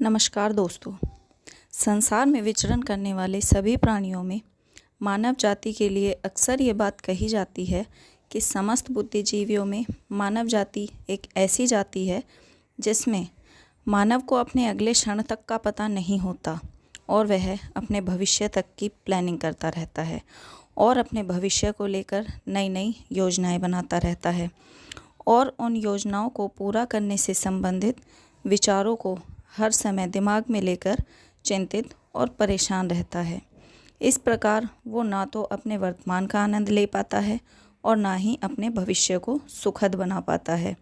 नमस्कार दोस्तों। संसार में विचरण करने वाले सभी प्राणियों में मानव जाति के लिए अक्सर ये बात कही जाती है कि समस्त बुद्धिजीवियों में मानव जाति एक ऐसी जाति है जिसमें मानव को अपने अगले क्षण तक का पता नहीं होता और वह अपने भविष्य तक की प्लानिंग करता रहता है और अपने भविष्य को लेकर नई नई योजनाएं बनाता रहता है और उन योजनाओं को पूरा करने से संबंधित विचारों को हर समय दिमाग में लेकर चिंतित और परेशान रहता है। इस प्रकार वो ना तो अपने वर्तमान का आनंद ले पाता है और ना ही अपने भविष्य को सुखद बना पाता है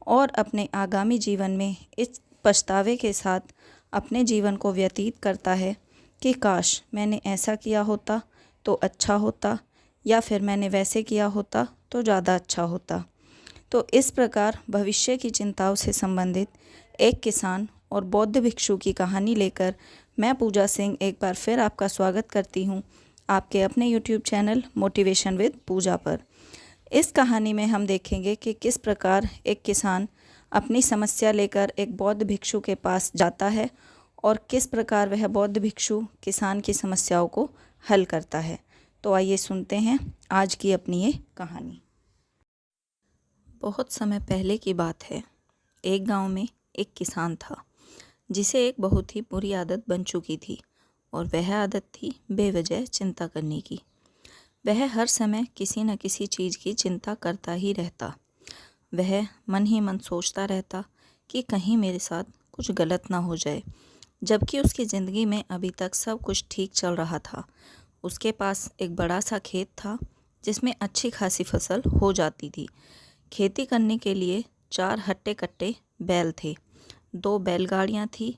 और अपने आगामी जीवन में इस पछतावे के साथ अपने जीवन को व्यतीत करता है कि काश मैंने ऐसा किया होता तो अच्छा होता या फिर मैंने वैसे किया होता तो ज़्यादा अच्छा होता। तो इस प्रकार भविष्य की चिंताओं से संबंधित एक किसान और बौद्ध भिक्षु की कहानी लेकर मैं पूजा सिंह एक बार फिर आपका स्वागत करती हूं आपके अपने YouTube चैनल मोटिवेशन विद पूजा पर। इस कहानी में हम देखेंगे कि किस प्रकार एक किसान अपनी समस्या लेकर एक बौद्ध भिक्षु के पास जाता है और किस प्रकार वह बौद्ध भिक्षु किसान की समस्याओं को हल करता है। तो आइए सुनते हैं आज की अपनी ये कहानी। बहुत समय पहले की बात है। एक गांव में एक किसान था जिसे एक बहुत ही बुरी आदत बन चुकी थी और वह आदत थी बेवजह चिंता करने की। वह हर समय किसी न किसी चीज़ की चिंता करता ही रहता। वह मन ही मन सोचता रहता कि कहीं मेरे साथ कुछ गलत ना हो जाए, जबकि उसकी ज़िंदगी में अभी तक सब कुछ ठीक चल रहा था। उसके पास एक बड़ा सा खेत था जिसमें अच्छी खासी फसल हो जाती थी। खेती करने के लिए 4 हट्टे कट्टे बैल थे, 2 बैलगाड़ियाँ थी,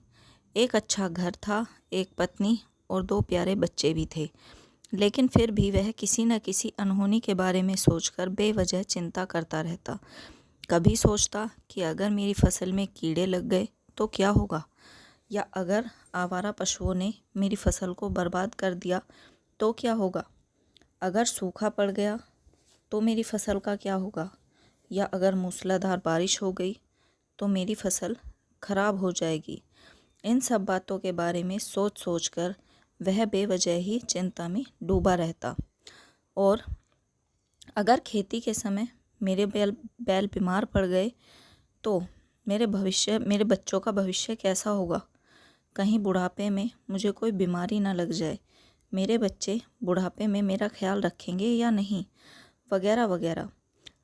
एक अच्छा घर था, एक पत्नी और 2 प्यारे बच्चे भी थे। लेकिन फिर भी वह किसी न किसी अनहोनी के बारे में सोचकर बेवजह चिंता करता रहता। कभी सोचता कि अगर मेरी फसल में कीड़े लग गए तो क्या होगा, या अगर आवारा पशुओं ने मेरी फसल को बर्बाद कर दिया तो क्या होगा, अगर सूखा पड़ गया तो मेरी फसल का क्या होगा, या अगर मूसलाधार बारिश हो गई तो मेरी फसल खराब हो जाएगी। इन सब बातों के बारे में सोच सोचकर वह बेवजह ही चिंता में डूबा रहता। और अगर खेती के समय मेरे बैल बीमार पड़ गए तो मेरे बच्चों का भविष्य कैसा होगा, कहीं बुढ़ापे में मुझे कोई बीमारी ना लग जाए, मेरे बच्चे बुढ़ापे में मेरा ख्याल रखेंगे या नहीं, वगैरह वगैरह।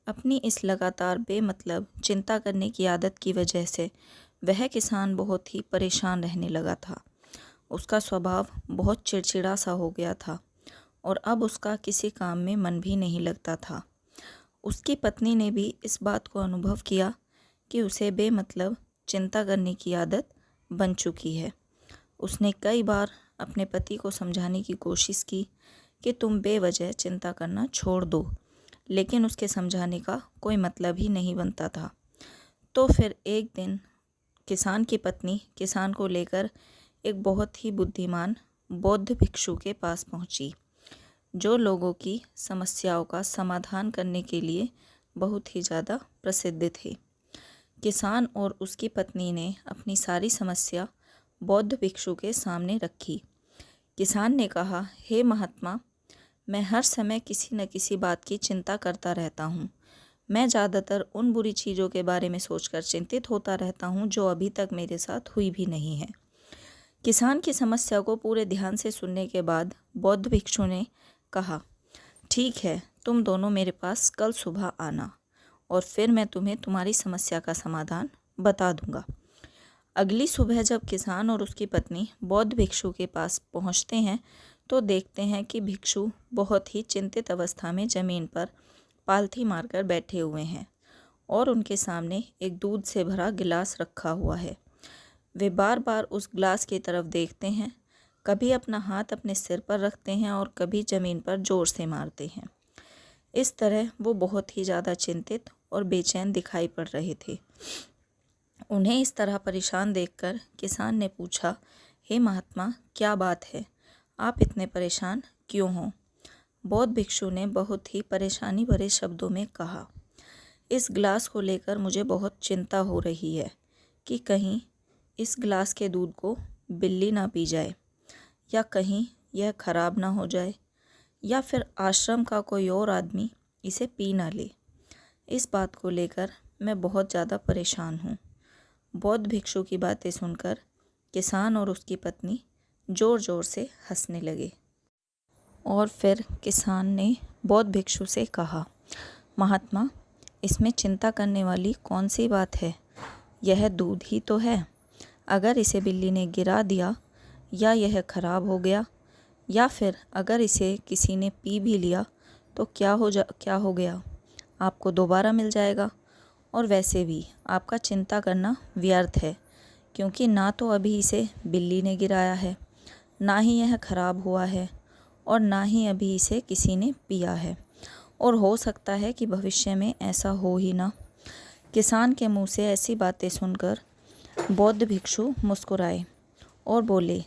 अपनी इस लगातार बेमतलब चिंता करने की आदत की वजह से वह किसान बहुत ही परेशान रहने लगा था। उसका स्वभाव बहुत चिड़चिड़ा सा हो गया था और अब उसका किसी काम में मन भी नहीं लगता था। उसकी पत्नी ने भी इस बात को अनुभव किया कि उसे बेमतलब चिंता करने की आदत बन चुकी है। उसने कई बार अपने पति को समझाने की कोशिश की कि तुम बेवजह चिंता करना छोड़ दो, लेकिन उसके समझाने का कोई मतलब ही नहीं बनता था। तो फिर एक दिन किसान की पत्नी किसान को लेकर एक बहुत ही बुद्धिमान बौद्ध भिक्षु के पास पहुंची, जो लोगों की समस्याओं का समाधान करने के लिए बहुत ही ज़्यादा प्रसिद्ध थे। किसान और उसकी पत्नी ने अपनी सारी समस्या बौद्ध भिक्षु के सामने रखी। किसान ने कहा, हे महात्मा, मैं हर समय किसी न किसी बात की चिंता करता रहता हूँ। मैं ज़्यादातर उन बुरी चीज़ों के बारे में सोचकर चिंतित होता रहता हूँ जो अभी तक मेरे साथ हुई भी नहीं है। किसान की समस्या को पूरे ध्यान से सुनने के बाद बौद्ध भिक्षु ने कहा, ठीक है, तुम दोनों मेरे पास कल सुबह आना और फिर मैं तुम्हें तुम्हारी समस्या का समाधान बता दूंगा। अगली सुबह जब किसान और उसकी पत्नी बौद्ध भिक्षु के पास पहुँचते हैं तो देखते हैं कि भिक्षु बहुत ही चिंतित अवस्था में ज़मीन पर पालथी मारकर बैठे हुए हैं और उनके सामने एक दूध से भरा गिलास रखा हुआ है। वे बार बार उस गिलास की तरफ देखते हैं, कभी अपना हाथ अपने सिर पर रखते हैं और कभी ज़मीन पर ज़ोर से मारते हैं। इस तरह वो बहुत ही ज़्यादा चिंतित और बेचैन दिखाई पड़ रहे थे। उन्हें इस तरह परेशान देखकर किसान ने पूछा, हे महात्मा, क्या बात है, आप इतने परेशान क्यों हों? बौद्ध भिक्षु ने बहुत ही परेशानी भरे शब्दों में कहा, इस गिलास को लेकर मुझे बहुत चिंता हो रही है कि कहीं इस गिलास के दूध को बिल्ली ना पी जाए, या कहीं यह खराब ना हो जाए, या फिर आश्रम का कोई और आदमी इसे पी ना ले। इस बात को लेकर मैं बहुत ज़्यादा परेशान हूँ। बौद्ध भिक्षु की बातें सुनकर किसान और उसकी पत्नी ज़ोर ज़ोर से हंसने लगे। और फिर किसान ने बौद्ध भिक्षु से कहा, महात्मा, इसमें चिंता करने वाली कौन सी बात है? यह दूध ही तो है। अगर इसे बिल्ली ने गिरा दिया, या यह खराब हो गया, या फिर अगर इसे किसी ने पी भी लिया तो क्या हो गया? आपको दोबारा मिल जाएगा। और वैसे भी आपका चिंता करना व्यर्थ है, क्योंकि ना तो अभी इसे बिल्ली ने गिराया है, ना ही यह खराब हुआ है, और ना ही अभी इसे किसी ने पिया है। और हो सकता है कि भविष्य में ऐसा हो ही ना। किसान के मुंह से ऐसी बातें सुनकर बौद्ध भिक्षु मुस्कुराए और बोले,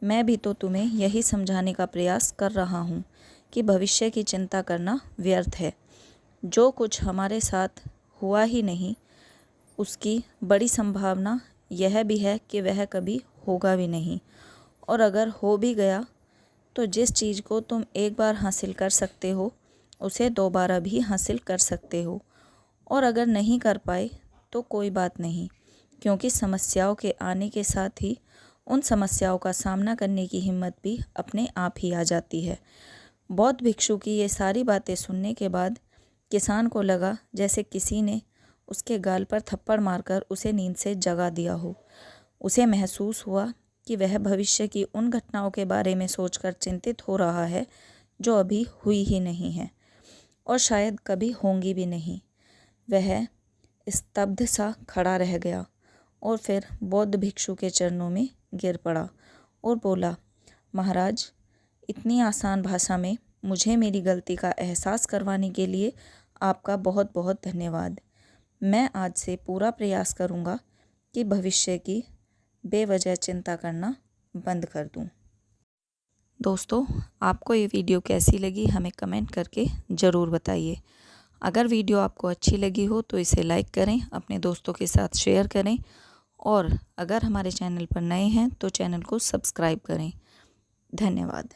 मैं भी तो तुम्हें यही समझाने का प्रयास कर रहा हूँ कि भविष्य की चिंता करना व्यर्थ है। जो कुछ हमारे साथ हुआ ही नहीं, उसकी बड़ी संभावना यह भी है कि वह कभी होगा भी नहीं। और अगर हो भी गया तो जिस चीज़ को तुम एक बार हासिल कर सकते हो, उसे दोबारा भी हासिल कर सकते हो। और अगर नहीं कर पाए तो कोई बात नहीं, क्योंकि समस्याओं के आने के साथ ही उन समस्याओं का सामना करने की हिम्मत भी अपने आप ही आ जाती है। बौद्ध भिक्षु की ये सारी बातें सुनने के बाद किसान को लगा जैसे किसी ने उसके गाल पर थप्पड़ मारकर उसे नींद से जगा दिया हो। उसे महसूस हुआ कि वह भविष्य की उन घटनाओं के बारे में सोचकर चिंतित हो रहा है जो अभी हुई ही नहीं है और शायद कभी होंगी भी नहीं। वह स्तब्ध सा खड़ा रह गया और फिर बौद्ध भिक्षु के चरणों में गिर पड़ा और बोला, महाराज, इतनी आसान भाषा में मुझे मेरी गलती का एहसास करवाने के लिए आपका बहुत बहुत धन्यवाद। मैं आज से पूरा प्रयास करूँगा कि भविष्य की बेवजह चिंता करना बंद कर दूँ। दोस्तों, आपको ये वीडियो कैसी लगी हमें कमेंट करके ज़रूर बताइए। अगर वीडियो आपको अच्छी लगी हो तो इसे लाइक करें, अपने दोस्तों के साथ शेयर करें, और अगर हमारे चैनल पर नए हैं तो चैनल को सब्सक्राइब करें। धन्यवाद।